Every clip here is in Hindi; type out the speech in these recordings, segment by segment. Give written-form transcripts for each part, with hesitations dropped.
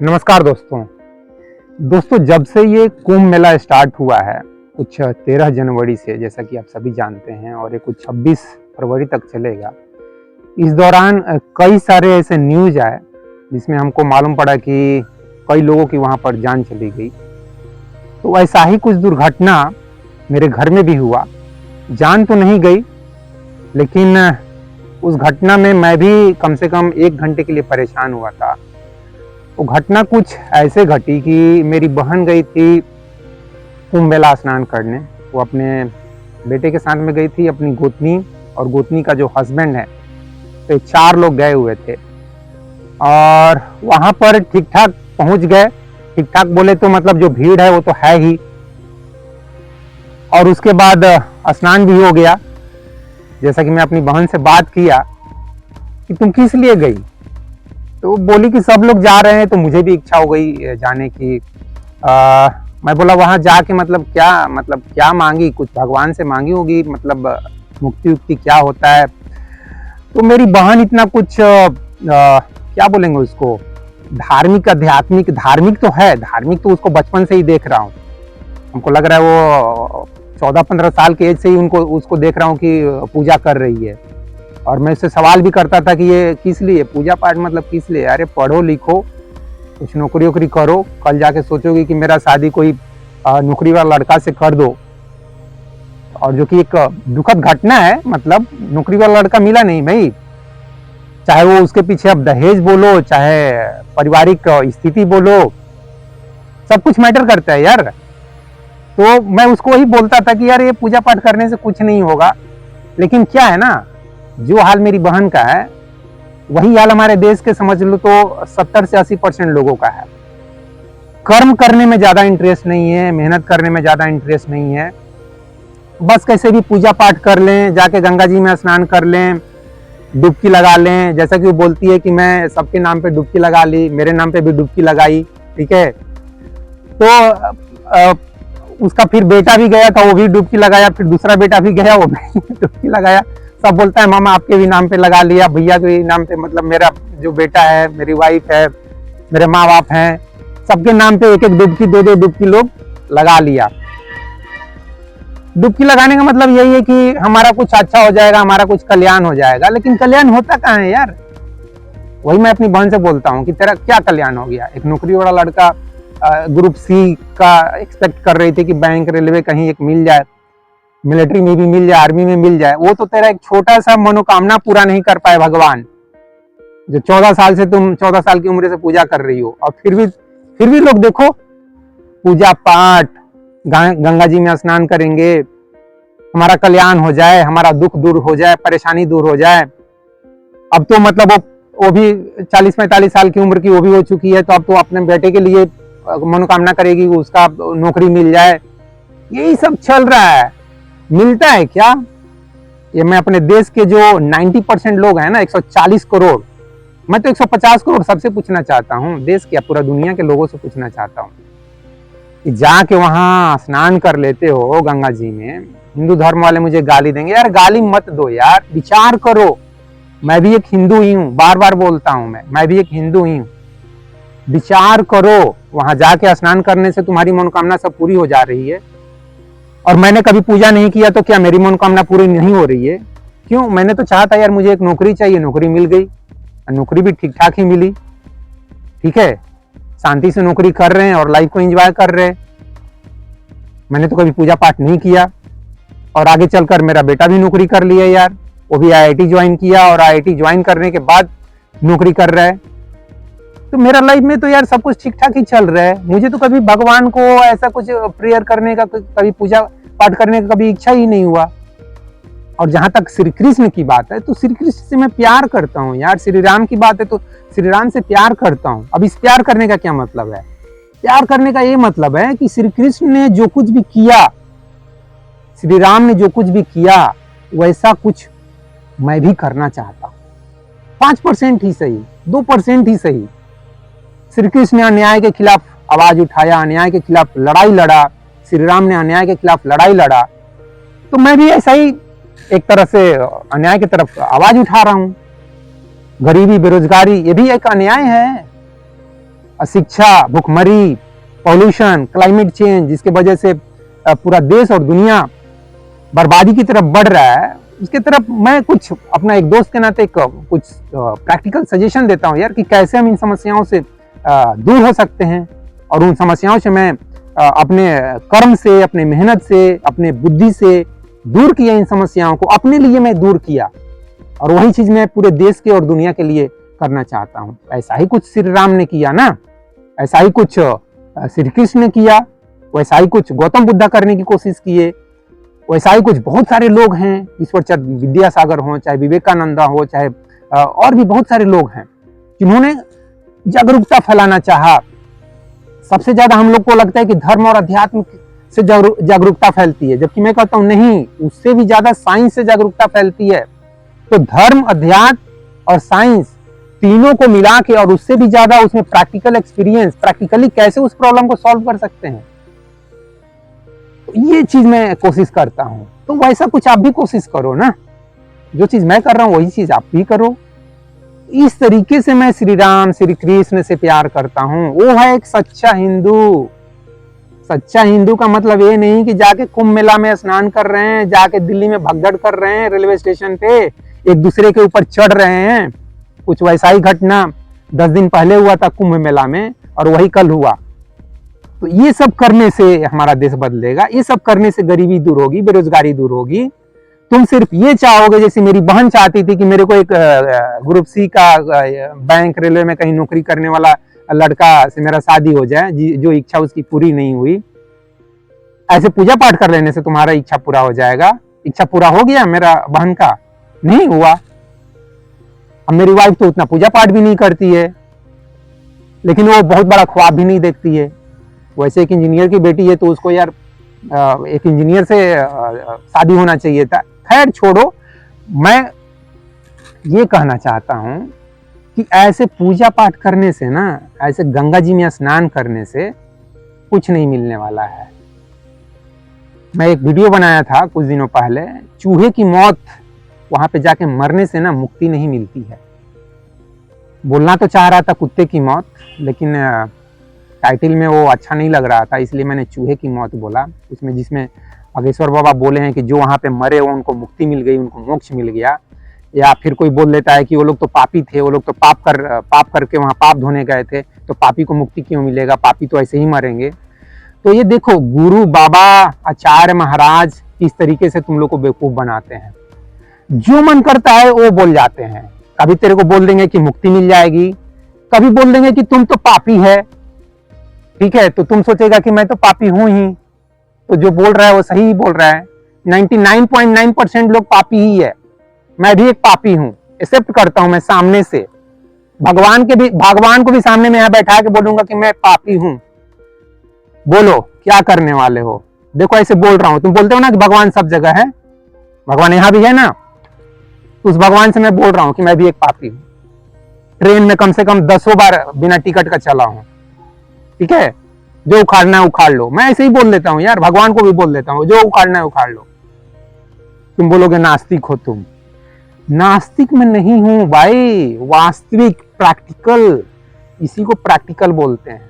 नमस्कार दोस्तों जब से ये कुंभ मेला स्टार्ट हुआ है कुछ 13 जनवरी से, जैसा कि आप सभी जानते हैं, और ये कुछ 26 फरवरी तक चलेगा। इस दौरान कई सारे ऐसे न्यूज आए जिसमें हमको मालूम पड़ा कि कई लोगों की वहाँ पर जान चली गई। तो ऐसा ही कुछ दुर्घटना मेरे घर में भी हुआ। जान तो नहीं गई, लेकिन उस घटना में मैं भी कम से कम 1 घंटे के लिए परेशान हुआ था। वो घटना कुछ ऐसे घटी कि मेरी बहन गई थी कुंभ मेला स्नान करने। वो अपने बेटे के साथ में गई थी, अपनी गोतनी और गोतनी का जो हस्बैंड है, तो 4 लोग गए हुए थे। और वहाँ पर ठीक ठाक पहुँच गए। ठीक ठाक बोले तो मतलब जो भीड़ है वो तो है ही। और उसके बाद स्नान भी हो गया। जैसा कि मैं अपनी बहन से बात किया कि तुम किस लिए गई, तो बोली कि सब लोग जा रहे हैं तो मुझे भी इच्छा हो गई जाने की। मैं बोला वहां जाके मतलब क्या मांगी, कुछ भगवान से मांगी होगी, मतलब मुक्ति उक्ति क्या होता है। तो मेरी बहन इतना कुछ क्या बोलेंगे उसको, धार्मिक आध्यात्मिक, धार्मिक तो है, धार्मिक तो उसको बचपन से ही देख रहा हूँ। हमको लग रहा है वो 14-15 साल के एज से ही उसको देख रहा हूँ कि पूजा कर रही है। और मैं उससे सवाल भी करता था कि ये किस लिए पूजा पाठ, मतलब किस लिए। अरे पढ़ो लिखो, कुछ नौकरी वोकरी करो, कल जाके सोचोगे कि मेरा शादी कोई नौकरी वाला लड़का से कर दो। और जो कि एक दुखद घटना है, मतलब नौकरी वाला लड़का मिला नहीं भाई। चाहे वो उसके पीछे अब दहेज बोलो, चाहे पारिवारिक स्थिति बोलो, सब कुछ मैटर करता है यार। तो मैं उसको वही बोलता था कि यार ये पूजा पाठ करने से कुछ नहीं होगा। लेकिन क्या है ना, जो हाल मेरी बहन का है वही हाल हमारे देश के समझ लो तो 70 से 80% लोगों का है। कर्म करने में ज्यादा इंटरेस्ट नहीं है, मेहनत करने में ज्यादा इंटरेस्ट नहीं है। बस कैसे भी पूजा पाठ कर लें, जाके गंगा जी में स्नान कर लें, डुबकी लगा लें। जैसा कि वो बोलती है कि मैं सबके नाम पे डुबकी लगा ली, मेरे नाम पे भी डुबकी लगाई, ठीक है। तो उसका फिर बेटा भी गया था, वो भी डुबकी लगाया, फिर दूसरा बेटा भी गया, वो भी डुबकी लगाया। सब बोलता है मामा आपके भी नाम पे लगा लिया, भैया के भी नाम पे, मतलब मेरा जो बेटा है, मेरी वाइफ है, मेरे माँ बाप हैं, सबके नाम पे एक एक डुबकी, 2-2 डुबकी लोग लगा लिया। डुबकी लगाने का मतलब यही है कि हमारा कुछ अच्छा हो जाएगा, हमारा कुछ कल्याण हो जाएगा। लेकिन कल्याण होता कहाँ है यार। वही मैं अपनी बहन से बोलता हूँ कि तेरा क्या कल्याण हो गया। एक नौकरी वाला लड़का ग्रुप सी का एक्सपेक्ट कर रही थी कि बैंक, रेलवे कहीं एक मिल जाए, मिलिट्री में भी मिल जाए, आर्मी में मिल जाए। वो तो तेरा एक छोटा सा मनोकामना पूरा नहीं कर पाए भगवान, जो 14 साल से तुम 14 साल की उम्र से पूजा कर रही हो। और फिर भी लोग देखो पूजा पाठ, गंगा जी में स्नान करेंगे, हमारा कल्याण हो जाए, हमारा दुख दूर हो जाए, परेशानी दूर हो जाए। अब तो मतलब वो भी 40-45 साल की उम्र की वो भी हो चुकी है, तो अब तो अपने बेटे के लिए मनोकामना करेगी उसका नौकरी मिल जाए। यही सब चल रहा है। मिलता है क्या? ये मैं अपने देश के जो 90% लोग हैं ना, 140 करोड़, मैं तो 150 करोड़ सबसे पूछना चाहता हूँ, देश क्या पूरा दुनिया के लोगों से पूछना चाहता हूँ कि जाके वहां स्नान कर लेते हो गंगा जी में। हिंदू धर्म वाले मुझे गाली देंगे, यार गाली मत दो यार, विचार करो। मैं भी एक हिंदू ही हूँ, बार बार बोलता हूँ, मैं भी एक हिंदू ही हूँ। विचार करो, वहां जाके स्नान करने से तुम्हारी मनोकामना सब पूरी हो जा रही है। और मैंने कभी पूजा नहीं किया तो क्या मेरी मनोकामना पूरी नहीं हो रही है? क्यों? मैंने तो चाहा था यार मुझे एक नौकरी चाहिए, नौकरी मिल गई, नौकरी भी ठीक ठाक ही मिली, ठीक है, शांति से नौकरी कर रहे हैं और लाइफ को एंजॉय कर रहे हैं। मैंने तो कभी पूजा पाठ नहीं किया। और आगे चलकर मेरा बेटा भी नौकरी कर लिया यार, वो भी IIT ज्वाइन किया, और IIT ज्वाइन करने के बाद नौकरी कर रहा है। तो मेरा लाइफ में तो यार सब कुछ ठीक ठाक ही चल रहा है। मुझे तो कभी भगवान को ऐसा कुछ प्रेयर करने का, कभी पूजा पाठ करने का कभी इच्छा ही नहीं हुआ। और जहां तक श्री कृष्ण की बात है, तो श्री कृष्ण से मैं प्यार करता हूँ यार। श्री राम की बात है तो श्री राम से प्यार करता हूँ। अब इस प्यार करने का क्या मतलब है? प्यार करने का ये मतलब है कि श्री कृष्ण ने जो कुछ भी किया, श्री राम ने जो कुछ भी किया, वैसा कुछ मैं भी करना चाहता हूँ। 5% ही सही, 2% ही सही। श्री कृष्ण ने अन्याय के खिलाफ आवाज उठाया, अन्याय के खिलाफ लड़ाई लड़ा, श्री राम ने अन्याय के खिलाफ लड़ाई लड़ा। तो मैं भी ऐसा ही एक तरह से अन्याय की तरफ आवाज उठा रहा हूं। गरीबी, बेरोजगारी, ये भी एक अन्याय है। अशिक्षा, भुखमरी, पॉल्यूशन, क्लाइमेट चेंज, जिसके वजह से पूरा देश और दुनिया बर्बादी की तरफ बढ़ रहा है, उसके तरफ मैं कुछ अपना एक दोस्त के नाते कुछ प्रैक्टिकल सजेशन देता हूँ यार, कि कैसे हम इन समस्याओं से दूर हो सकते हैं। और उन समस्याओं से मैं अपने कर्म से, अपने मेहनत से, अपने बुद्धि से दूर किया, इन समस्याओं को अपने लिए मैं दूर किया, और वही चीज मैं पूरे देश के और दुनिया के लिए करना चाहता हूँ। ऐसा ही कुछ श्री राम ने किया ना, ऐसा ही कुछ श्री कृष्ण ने किया, वैसा ही कुछ गौतम बुद्धा करने की कोशिश किए, वैसा ही कुछ बहुत सारे लोग हैं, ईश्वर चंद्र विद्यासागर हो, चाहे विवेकानंदा हो, चाहे और भी बहुत सारे लोग हैं जिन्होंने जागरूकता फैलाना चाहा। सबसे ज्यादा हम लोग को लगता है कि धर्म और अध्यात्म से जागरूकता फैलती है, जबकि मैं कहता हूं नहीं, उससे भी ज्यादा साइंस से जागरूकता फैलती है। तो धर्म, अध्यात्म और साइंस तीनों को मिला के, और उससे भी ज्यादा उसमें प्रैक्टिकल एक्सपीरियंस, प्रैक्टिकली कैसे उस प्रॉब्लम को सॉल्व कर सकते हैं, तो ये चीज मैं कोशिश करता हूं। तो वैसा कुछ आप भी कोशिश करो ना, जो चीज मैं कर रहा हूं वही चीज आप भी करो। इस तरीके से मैं श्री राम, श्री कृष्ण से प्यार करता हूं। वो है एक सच्चा हिंदू। सच्चा हिंदू का मतलब ये नहीं कि जाके कुंभ मेला में स्नान कर रहे हैं, जाके दिल्ली में भगदड़ कर रहे हैं, रेलवे स्टेशन पे एक दूसरे के ऊपर चढ़ रहे हैं। कुछ वैसा ही घटना 10 दिन पहले हुआ था कुंभ मेला में, और वही कल हुआ। तो ये सब करने से हमारा देश बदलेगा, ये सब करने से गरीबी दूर होगी, बेरोजगारी दूर होगी। तुम सिर्फ ये चाहोगे, जैसे मेरी बहन चाहती थी कि मेरे को एक ग्रुप सी का बैंक, रेलवे में कहीं नौकरी करने वाला लड़का से मेरा शादी हो जाए, जो इच्छा उसकी पूरी नहीं हुई। ऐसे पूजा पाठ कर लेने से तुम्हारा इच्छा पूरा हो जाएगा। इच्छा पूरा हो गया मेरा बहन का? नहीं हुआ। अब मेरी वाइफ तो उतना पूजा पाठ भी नहीं करती है, लेकिन वो बहुत बड़ा ख्वाब भी नहीं देखती है। वैसे एक इंजीनियर की बेटी है, तो उसको यार एक इंजीनियर से शादी होना चाहिए था। खैर छोड़ो, मैं ये कहना चाहता हूं कि ऐसे पूजा पाठ करने से ना, ऐसे गंगा जी में स्नान करने से कुछ नहीं मिलने वाला है। मैं एक वीडियो बनाया था कुछ दिनों पहले, चूहे की मौत, वहां पे जाके मरने से ना मुक्ति नहीं मिलती है। बोलना तो चाह रहा था कुत्ते की मौत, लेकिन टाइटल में वो अच्छा नहीं लग रहा था, इसलिए मैंने चूहे की मौत बोला। उसमें जिसमें बागेश्वर बाबा बोले हैं कि जो वहाँ पे मरे वो उनको मुक्ति मिल गई, उनको मोक्ष मिल गया। या फिर कोई बोल देता है कि वो लोग तो पापी थे, वो लोग तो पाप करके वहाँ पाप धोने गए थे, तो पापी को मुक्ति क्यों मिलेगा, पापी तो ऐसे ही मरेंगे। तो ये देखो, गुरु, बाबा, आचार्य, महाराज इस तरीके से तुम लोग को बेवकूफ बनाते हैं। जो मन करता है वो बोल जाते हैं। कभी तेरे को बोल देंगे कि मुक्ति मिल जाएगी, कभी बोल देंगे कि तुम तो पापी है। ठीक है, तो तुम सोचेगा कि मैं तो पापी हूं ही, तो जो बोल रहा है वो सही ही बोल रहा है। 99.9% लोग पापी ही है। मैं भी एक पापी हूं, एक्सेप्ट करता हूं मैं सामने से। भगवान को भी सामने में यहाँ बैठा के बोलूंगा कि मैं पापी हूं। बोलो क्या करने वाले हो? देखो ऐसे बोल रहा हूं, तुम बोलते हो ना कि भगवान सब जगह है, भगवान यहाँ भी है ना, उस भगवान से मैं बोल रहा हूं कि मैं भी एक पापी हूं। ट्रेन में कम से कम 10 बार बिना टिकट का चला हूं। ठीक है, जो उखाड़ना है उखाड़ लो। मैं ऐसे ही बोल देता हूं यार, भगवान को भी बोल देता हूं, जो उखाड़ना है उखाड़ लो। तुम बोलोगे नास्तिक हो तुम। नास्तिक में नहीं हूं भाई, वास्तविक, प्रैक्टिकल, इसी को प्रैक्टिकल बोलते हैं।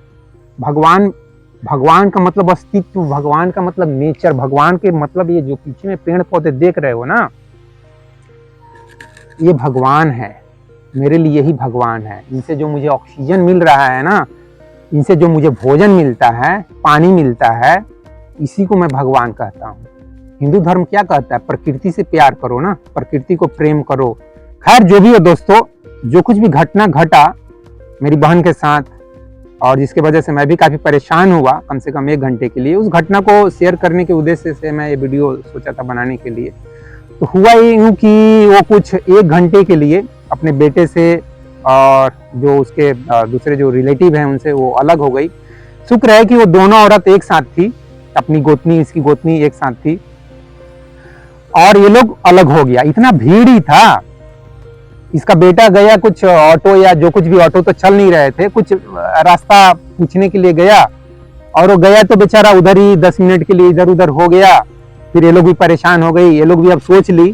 भगवान का मतलब अस्तित्व, भगवान का मतलब नेचर, भगवान के मतलब ये जो पीछे में पेड़ पौधे देख रहे हो ना, ये भगवान है। मेरे लिए ही भगवान है। इनसे जो मुझे ऑक्सीजन मिल रहा है ना, इनसे जो मुझे भोजन मिलता है, पानी मिलता है, इसी को मैं भगवान कहता हूँ। हिंदू धर्म क्या कहता है? प्रकृति से प्यार करो ना, प्रकृति को प्रेम करो। खैर जो भी हो दोस्तों, जो कुछ भी घटना घटा मेरी बहन के साथ, और जिसके वजह से मैं भी काफी परेशान हुआ कम से कम 1 घंटे के लिए, उस घटना को शेयर करने के उद्देश्य से मैं ये वीडियो सोचा था बनाने के लिए। तो हुआ यूं कि वो कुछ 1 घंटे के लिए अपने बेटे से और जो उसके दूसरे जो रिलेटिव हैं उनसे वो अलग हो गई। शुक्र है कि वो दोनों औरत एक साथ थी, अपनी गोतनी, इसकी गोतनी एक साथ थी, और ये लोग अलग हो गया। इतना भीड़ ही था। इसका बेटा गया कुछ ऑटो या जो कुछ भी, ऑटो तो चल नहीं रहे थे, कुछ रास्ता पूछने के लिए गया, और वो गया तो बेचारा उधर ही 10 मिनट के लिए इधर उधर हो गया। फिर ये लोग भी परेशान हो गई। ये लोग भी अब सोच ली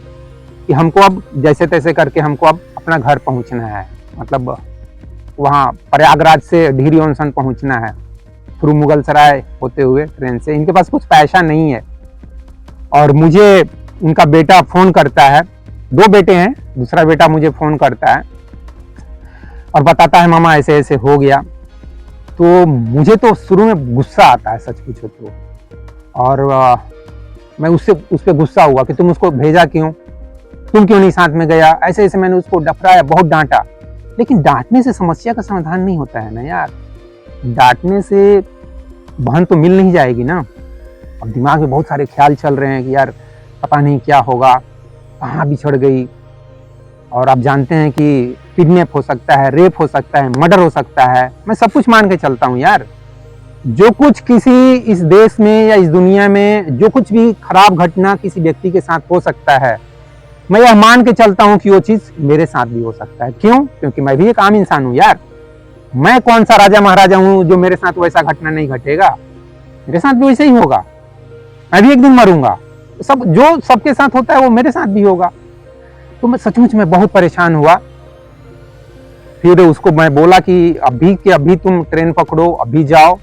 कि हमको अब जैसे तैसे करके हमको अब अपना घर पहुंचना है, मतलब वहाँ प्रयागराज से ढीरी ऑनसन पहुँचना है थ्रू मुगलसराय होते हुए ट्रेन से। इनके पास कुछ पैसा नहीं है और मुझे उनका बेटा फ़ोन करता है, 2 बेटे हैं, दूसरा बेटा मुझे फ़ोन करता है और बताता है मामा ऐसे ऐसे हो गया। तो मुझे तो शुरू में गुस्सा आता है सच पूछो तो, और मैं उस पर गुस्सा हुआ कि तुम उसको भेजा क्यों, तुम क्यों नहीं साथ में गया, ऐसे ऐसे मैंने उसको डफराया, बहुत डांटा। लेकिन डांटने से समस्या का समाधान नहीं होता है ना यार, डांटने से बहन तो मिल नहीं जाएगी ना। अब दिमाग में बहुत सारे ख्याल चल रहे हैं कि यार पता नहीं क्या होगा, कहाँ बिछड़ गई, और आप जानते हैं कि किडनैप हो सकता है, रेप हो सकता है, मर्डर हो सकता है। मैं सब कुछ मान के चलता हूँ यार, जो कुछ किसी इस देश में या इस दुनिया में जो कुछ भी खराब घटना किसी व्यक्ति के साथ हो सकता है, मैं यह मान के चलता हूँ कि वो चीज़ मेरे साथ भी हो सकता है। क्यों? क्योंकि मैं भी एक आम इंसान हूँ यार। मैं कौन सा राजा महाराजा हूँ जो मेरे साथ वैसा घटना नहीं घटेगा, मेरे साथ भी वैसे ही होगा, मैं भी एक दिन मरूंगा। सब जो सबके साथ होता है वो मेरे साथ भी होगा। तो मैं सचमुच में बहुत परेशान हुआ। फिर उसको मैं बोला कि अभी के अभी तुम ट्रेन पकड़ो, अभी जाओ,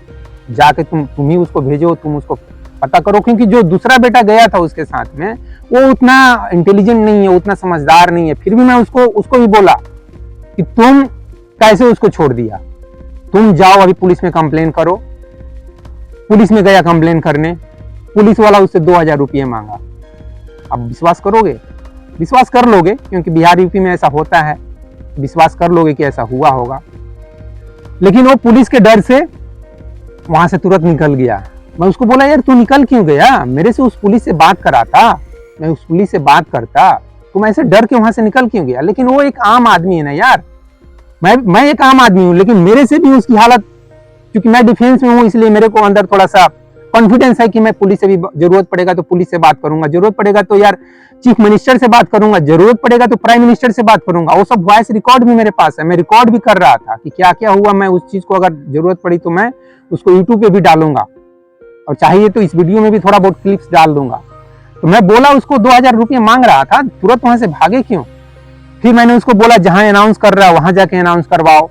जाके तुम ही उसको भेजो, तुम उसको पता करो। क्योंकि जो दूसरा बेटा गया था उसके साथ में वो उतना इंटेलिजेंट नहीं है, उतना समझदार नहीं है। फिर भी मैं उसको भी बोला कि तुम कैसे उसको छोड़ दिया, तुम जाओ अभी पुलिस में कंप्लेन करो। पुलिस में गया कंप्लेन करने, पुलिस वाला उससे 2000 रुपये मांगा। अब विश्वास करोगे, विश्वास कर लोगे क्योंकि बिहार यूपी में ऐसा होता है, विश्वास कर लोगे कि ऐसा हुआ होगा। लेकिन वो पुलिस के डर से वहां से तुरंत निकल गया। मैं उसको बोला यार तू निकल क्यों गया, मेरे से उस पुलिस से बात कराता, मैं उस पुलिस से बात करता, तुम ऐसे डर के वहां से निकल क्यों गया। लेकिन वो एक आम आदमी है ना यार, मैं एक आम आदमी हूँ, लेकिन मेरे से भी उसकी हालत, क्योंकि मैं डिफेंस में हूँ इसलिए मेरे को अंदर थोड़ा सा कॉन्फिडेंस है कि मैं पुलिस से भी जरूरत पड़ेगा तो पुलिस से बात करूंगा, जरूरत पड़ेगा तो यार चीफ मिनिस्टर से बात करूंगा, जरूरत पड़ेगा तो प्राइम मिनिस्टर से बात करूंगा। वो सब वॉइस रिकॉर्ड भी मेरे पास है, मैं रिकॉर्ड भी कर रहा था कि क्या क्या हुआ। मैं उस चीज को अगर जरूरत पड़ी तो मैं उसको यूट्यूब पे भी डालूंगा और चाहिए तो इस वीडियो में भी थोड़ा बहुत क्लिप्स डाल दूंगा। तो मैं बोला उसको 2000 रुपये मांग रहा था, तुरंत वहां से भागे क्यों। फिर मैंने उसको बोला जहां अनाउंस कर रहा है वहां जाके अनाउंस करवाओ।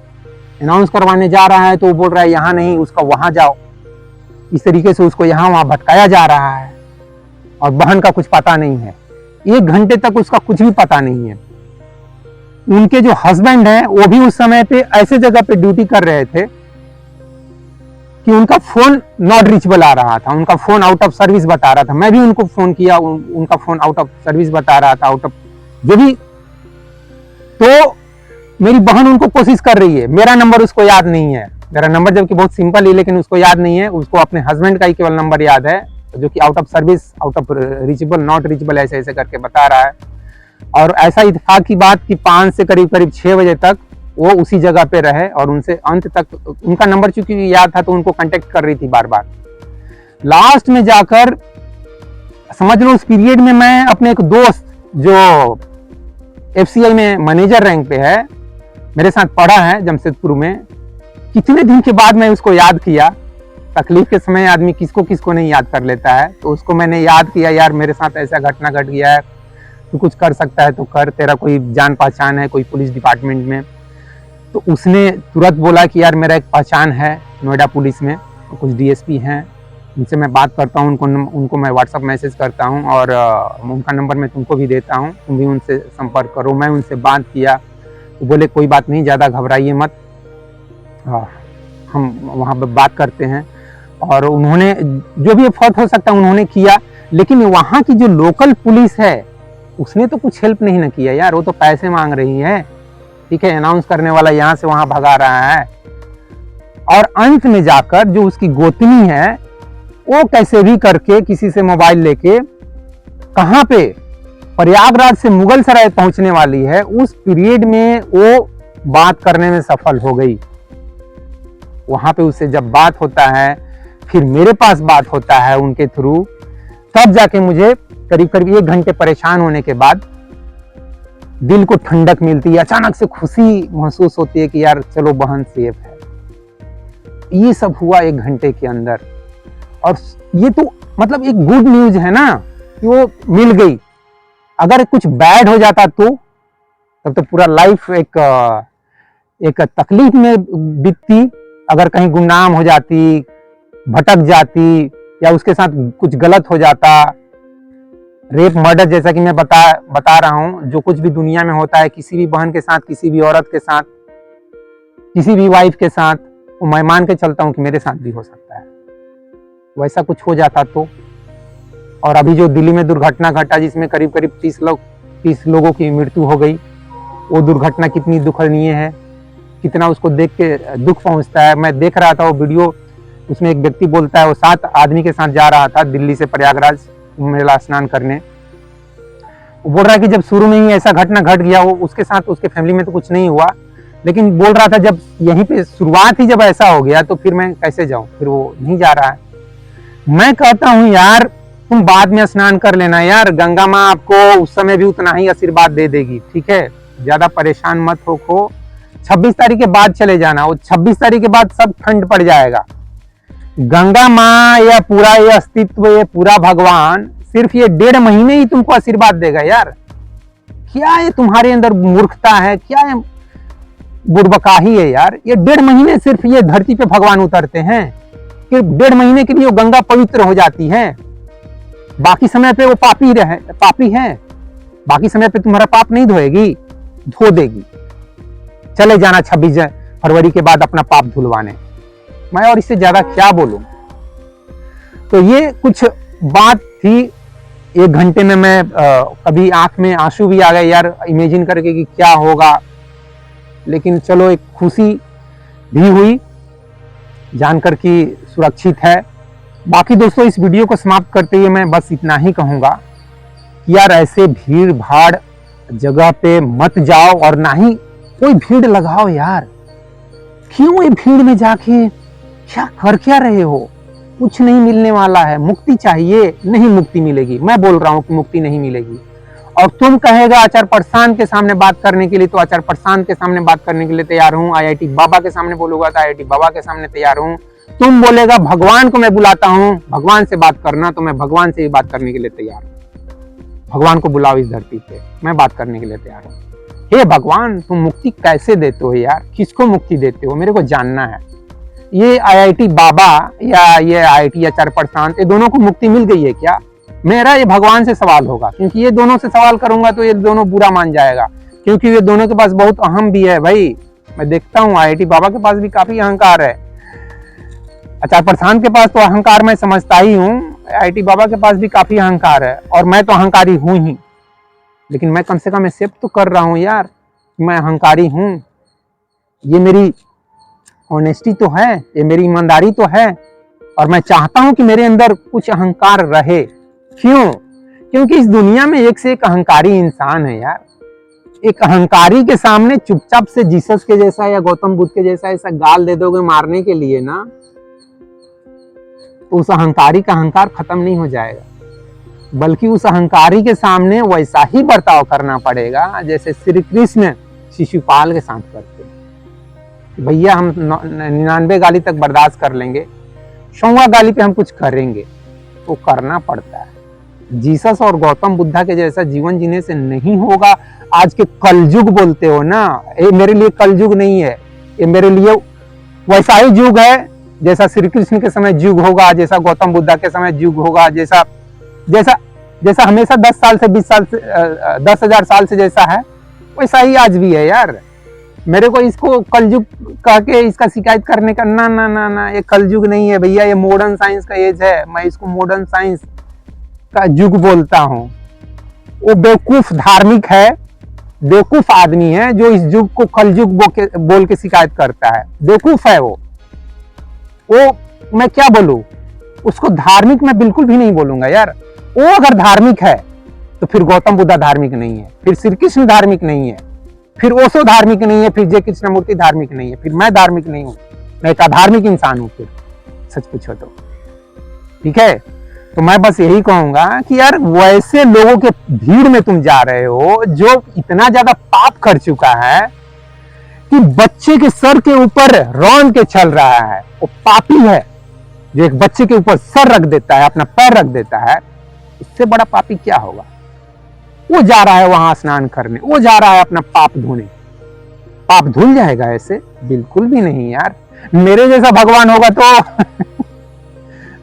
अनाउंस करवाने जा रहा है तो वो बोल रहा है यहाँ नहीं, उसका वहां जाओ। इस तरीके से उसको यहाँ वहां भटकाया जा रहा है और बहन का कुछ पता नहीं है। 1 घंटे तक उसका कुछ भी पता नहीं है। उनके जो हस्बैंड हैं वो भी उस समय पे ऐसे जगह पे ड्यूटी कर रहे थे कि उनका फोन नॉट रीचेबल आ रहा था, उनका फोन आउट ऑफ सर्विस बता रहा था। मैं भी उनको फोन किया, उनका फोन आउट ऑफ सर्विस बता रहा था, आउट ऑफ जो भी। तो मेरी बहन उनको कोशिश कर रही है, मेरा नंबर उसको याद नहीं है, मेरा नंबर जबकि बहुत सिंपल है लेकिन उसको याद नहीं है। उसको अपने हस्बैंड का ही केवल नंबर याद है जो कि out of service, out of reachable, not reachable ऐसे ऐसे करके बता रहा है। और ऐसा इत्तेफाक की बात कि 5 से करीब 6 बजे तक वो उसी जगह पे रहे और उनसे अंत तक उनका नंबर चूंकि याद था तो उनको कांटेक्ट कर रही थी बार बार। लास्ट में जाकर समझ लो उस पीरियड में मैं अपने एक दोस्त जो FCI में मैनेजर रैंक पे है, मेरे साथ पढ़ा है जमशेदपुर में, कितने दिन के बाद मैं उसको याद किया। तकलीफ के समय आदमी किसको किसको नहीं याद कर लेता है, तो उसको मैंने याद किया, यार मेरे साथ ऐसा घटना घट गया है, तू कुछ कर सकता है तो कर, तेरा कोई जान पहचान है कोई पुलिस डिपार्टमेंट में। तो उसने तुरंत बोला कि यार मेरा एक पहचान है नोएडा पुलिस में, तो कुछ DSP हैं, उनसे मैं बात करता हूँ, उनको मैं व्हाट्सअप मैसेज करता हूँ और उनका नंबर मैं तुमको भी देता हूँ, तुम भी उनसे संपर्क करो। मैं उनसे बात किया तो बोले कोई बात नहीं, ज़्यादा घबराइए मत, हम वहाँ पर बात करते हैं। और उन्होंने जो भी एफर्ट हो सकता है उन्होंने किया। लेकिन वहाँ की जो लोकल पुलिस है उसने तो कुछ हेल्प नहीं ना किया यार, वो तो पैसे मांग रही है, ठीक है, अनाउंस करने वाला यहाँ से वहाँ भगा रहा है। और अंत में जाकर जो उसकी गोतनी है वो कैसे भी करके किसी से मोबाइल लेके कहाँ पे प्रयागराज से मुगलसराय पहुंचने वाली है, उस पीरियड में वो बात करने में सफल हो गई। वहां पे उससे जब बात होता है, फिर मेरे पास बात होता है उनके थ्रू, तब जाके मुझे करीब करीब 1 घंटे परेशान होने के बाद दिल को ठंडक मिलती है, अचानक से खुशी महसूस होती है कि यार चलो बहन सेफ है। ये सब हुआ 1 घंटे के अंदर। और ये तो मतलब एक गुड न्यूज है ना कि वो मिल गई। अगर कुछ बैड हो जाता तो तब तो पूरा लाइफ एक तकलीफ में बीतती, अगर कहीं गुमनाम हो जाती, भटक जाती, या उसके साथ कुछ गलत हो जाता, रेप मर्डर जैसा कि मैं बता रहा हूं, जो कुछ भी दुनिया में होता है किसी भी बहन के साथ, किसी भी औरत के साथ, किसी भी वाइफ के साथ, वो मैं मान के चलता हूं कि मेरे साथ भी हो सकता है। वैसा कुछ हो जाता तो। और अभी जो दिल्ली में दुर्घटना घटा जिसमें करीब करीब 30 लोगों की मृत्यु हो गई, वो दुर्घटना कितनी दुखनीय है, कितना उसको देख के दुख पहुंचता है। मैं देख रहा था वो वीडियो, उसमें एक व्यक्ति बोलता है वो 7 आदमी के साथ जा रहा था दिल्ली से प्रयागराज मेला स्नान करने। वो बोल रहा है कि जब शुरू में ही ऐसा घटना घट गया, वो उसके साथ, उसके फैमिली में तो कुछ नहीं हुआ, लेकिन बोल रहा था जब यहीं पे शुरुआत ही जब ऐसा हो गया तो फिर मैं कैसे जाऊं, फिर वो नहीं जा रहा है। मैं कहता हूं यार तुम बाद में स्नान कर लेना यार, गंगा माँ आपको उस समय भी उतना ही आशीर्वाद दे देगी, ठीक है, ज्यादा परेशान मत हो। 26 तारीख के बाद चले जाना, वो 26 तारीख के बाद सब ठंड पड़ जाएगा। गंगा माँ या पूरा ये अस्तित्व, ये पूरा भगवान सिर्फ ये 1.5 महीने ही तुमको आशीर्वाद देगा यार। क्या ये तुम्हारे अंदर मूर्खता है, क्या ये बुड़बकाही है यार। ये 1.5 महीने सिर्फ ये धरती पे भगवान उतरते हैं कि 1.5 महीने के लिए वो गंगा पवित्र हो जाती है, बाकी समय पे वो पापी है। बाकी समय पे तुम्हारा पाप नहीं धोएगी, धो देगी। चले जाना 26 फरवरी के बाद अपना पाप धुलवाने। मैं और इससे ज्यादा क्या बोलूं। तो ये कुछ बात थी। 1 घंटे में मैं कभी आंख में आंसू भी आ गए यार, इमेजिन करके कि क्या होगा। लेकिन चलो एक खुशी भी हुई जानकर कि सुरक्षित है। बाकी दोस्तों इस वीडियो को समाप्त करते हुए मैं बस इतना ही कहूंगा कि यार ऐसे भीड़ भाड़ जगह पे मत जाओ, और ना ही कोई भीड़ लगाओ यार। क्यों ये भीड़ में जाके क्या रहे हो, कुछ नहीं मिलने वाला है। मुक्ति चाहिए, नहीं मुक्ति मिलेगी। मैं बोल रहा हूं कि मुक्ति नहीं मिलेगी। और तुम कहेगा आचार्य प्रशांत के सामने बात करने के लिए, तो आचार्य प्रशांत के सामने बात करने के लिए तैयार हूं। IIT बाबा के सामने बोलूंगा तो IIT बाबा के सामने तैयार हूं। तुम बोलेगा भगवान को मैं बुलाता हूं, भगवान से बात करना, तो मैं भगवान से भी बात करने के लिए तैयार हूं। भगवान को बुलाओ इस धरती पे, मैं बात करने के लिए तैयार हूं। हे भगवान, तुम मुक्ति कैसे देते हो यार, किसको मुक्ति देते हो, मेरे को जानना है। ये IIT बाबा या ये IIT आचार्य प्रशांत, ये दोनों को मुक्ति मिल गई है क्या? मेरा ये भगवान से सवाल होगा, क्योंकि ये दोनों से सवाल करूंगा तो ये दोनों बुरा मान जाएगा, क्योंकि ये दोनों के पास बहुत अहम भी है भाई। मैं देखता हूँ IIT बाबा के पास भी काफी अहंकार है, आचार्य प्रशांत के पास तो अहंकार मैं समझता ही हूँ, IIT बाबा के पास भी काफी अहंकार है, और मैं तो अहंकारी हूं ही। लेकिन मैं कम से कम एक्सेप्ट तो कर रहा हूं यार, मैं अहंकारी हूं। ये मेरी ऑनेस्टी तो है, ये मेरी ईमानदारी तो है, और मैं चाहता हूं कि मेरे अंदर कुछ अहंकार रहे। क्यों? क्योंकि इस दुनिया में एक से एक अहंकारी इंसान है यार। एक अहंकारी के सामने चुपचाप से जीसस के जैसा या गौतम बुद्ध के जैसा ऐसा गाल दे दोगे मारने के लिए ना, तो उस अहंकारी का अहंकार खत्म नहीं हो जाएगा, बल्कि उस अहंकारी के सामने वैसा ही बर्ताव करना पड़ेगा जैसे श्री कृष्ण शिशुपाल के साथ करते हैं। भैया हम 99 गाली तक बर्दाश्त कर लेंगे, 100वां गाली पे हम कुछ करेंगे, तो करना पड़ता है। जीसस और गौतम बुद्धा के जैसा जीवन जीने से नहीं होगा। आज के कलयुग बोलते हो ना, ये मेरे लिए कलयुग नहीं है, ये मेरे लिए वैसा ही युग है जैसा श्री कृष्ण के समय युग होगा, जैसा गौतम बुद्धा के समय युग होगा, जैसा जैसा जैसा हमेशा 10 साल से 20 साल से 10,000 साल से जैसा है, वैसा ही आज भी है यार। मेरे को इसको कलयुग कह के इसका शिकायत करने का ना ना ना ना, ये कलयुग नहीं है भैया, ये मॉडर्न साइंस का एज है। मैं इसको मॉडर्न साइंस का युग बोलता हूँ। वो बेवकूफ धार्मिक है, बेवकूफ आदमी है जो इस युग को कलयुग बोल के शिकायत करता है। बेवकूफ है वो मैं क्या बोलूं, उसको धार्मिक मैं बिल्कुल भी नहीं बोलूंगा यार। वो अगर धार्मिक है तो फिर गौतम बुद्धा धार्मिक नहीं है, फिर श्री कृष्ण धार्मिक नहीं है, फिर ओशो धार्मिक नहीं है, फिर जय कृष्णमूर्ति धार्मिक नहीं है, फिर मैं धार्मिक नहीं हूं, मैं एक अधार्मिक इंसान हूं फिर सच पूछो तो। ठीक है, तो मैं बस यही कहूंगा कि यार वैसे लोगों के भीड़ में तुम जा रहे हो जो इतना ज्यादा पाप कर चुका है कि बच्चे के सर के ऊपर रौंद के चल रहा है। वो पापी है जो एक बच्चे के ऊपर सर रख देता है, अपना पैर रख देता है। इससे बड़ा पापी क्या होगा? वो जा रहा है वहां स्नान करने, वो जा रहा है अपना पाप धोने, पाप धुल जाएगा ऐसे? बिल्कुल भी नहीं यार। मेरे जैसा भगवान होगा तो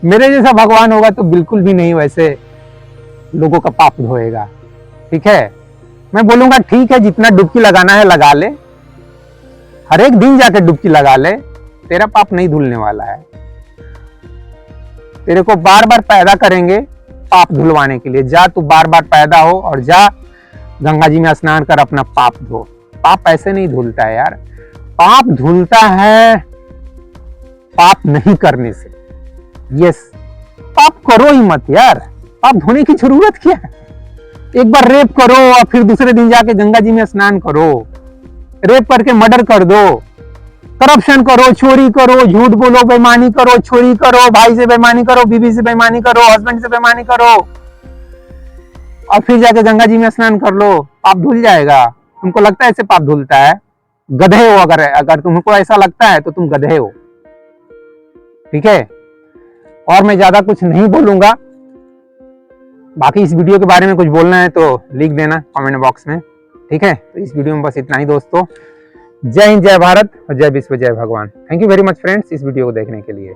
मेरे जैसा भगवान होगा तो बिल्कुल भी नहीं वैसे लोगों का पाप धोएगा। ठीक है, मैं बोलूंगा ठीक है, जितना डुबकी लगाना है लगा ले, हर एक दिन जाके डुबकी लगा ले, तेरा पाप नहीं धुलने वाला है। तेरे को बार बार पैदा करेंगे पाप धुलवाने के लिए। जा तू बार बार पैदा हो और जा गंगा जी में स्नान कर, अपना पाप धो। पाप ऐसे नहीं धुलता है यार, पाप धुलता है पाप नहीं करने से। यस, पाप करो ही मत यार, पाप धोने की जरूरत क्या है? एक बार रेप करो और फिर दूसरे दिन जाके गंगा जी में स्नान करो। रेप करके मर्डर कर दो, करप्शन करो, चोरी करो, झूठ बोलो, बेईमानी करो, चोरी करो, भाई से बेईमानी करो, बीवी से बेईमानी करो, हस्बैंड से बेईमानी करो और फिर जाके गंगा जी में स्नान कर लो, पाप धुल जाएगा। तुमको लगता है ऐसे पाप धुलता है? गधे हो। अगर तुमको ऐसा लगता है तो तुम गधे हो। ठीक है, और मैं ज्यादा कुछ नहीं बोलूंगा। बाकी इस वीडियो के बारे में कुछ बोलना है तो लिख देना कमेंट बॉक्स में। ठीक है, तो इस वीडियो में बस इतना ही दोस्तों। जय हिंद, जय भारत और जय विश्व, जय भगवान। Thank you very much friends इस वीडियो को देखने के लिए।